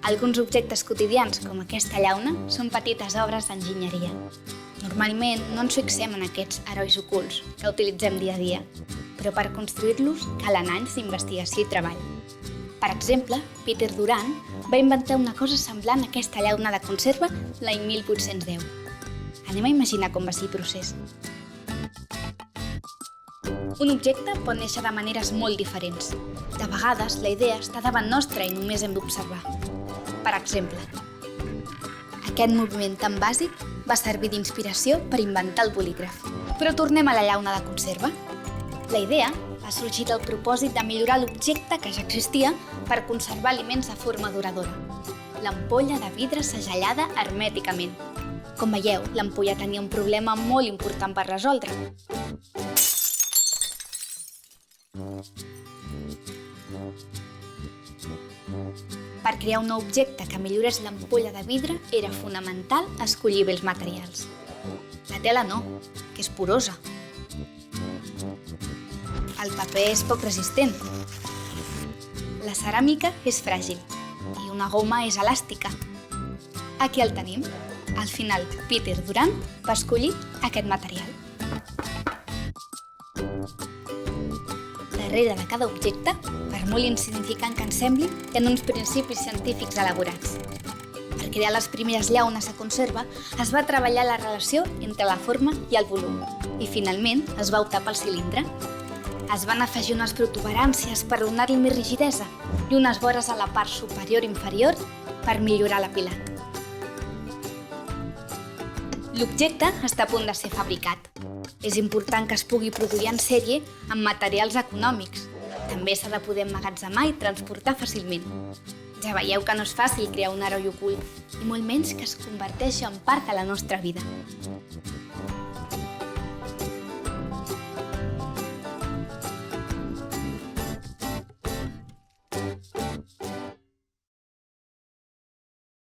Alguns objectes quotidians, com aquesta llauna, són petites obres d'enginyeria. Normalment no ens fixem en aquests herois ocults que utilitzem dia a dia, però per construir-los calen anys d'investigació i treball. Per exemple, Peter Duran va inventar una cosa semblant a aquesta llauna de conserva l'any 1810. Anem a imaginar com va ser el procés. Un objecte pot néixer de maneres molt diferents. De vegades, la idea està davant nostra i només hem d'observar. Per exemple, aquest moviment tan bàsic va servir d'inspiració per inventar el bolígraf. Però tornem a la llauna de conserva. La idea va sorgir del propòsit de millorar l'objecte que ja existia per conservar aliments de forma duradora. L'ampolla de vidre segellada hermèticament. Com veieu, l'ampolla tenia un problema molt important per resoldre. Per crear un nou objecte que millorés l'ampolla de vidre era fonamental escollir bé els materials. La tela no, que és porosa. El paper és poc resistent. La ceràmica és fràgil i una goma és elàstica. Aquí el tenim. Al final, Peter Duran va escollir aquest material. Darrere de cada objecte, per molt insignificant que ens sembli, hi ha uns principis científics elaborats. Per crear les primeres llaunes a conserva, es va treballar la relació entre la forma i el volum, i finalment es va optar pel cilindre. Es van afegir unes protuberàncies per donar-li més rigidesa i unes vores a la part superior i inferior per millorar l'apilat. L'objecte està a punt de ser fabricat. És important que es pugui produir en sèrie amb materials econòmics. També s'ha de poder emmagatzemar i transportar fàcilment. Ja veieu que no és fàcil crear un heroi ocult, i molt menys que es converteixi en part de la nostra vida.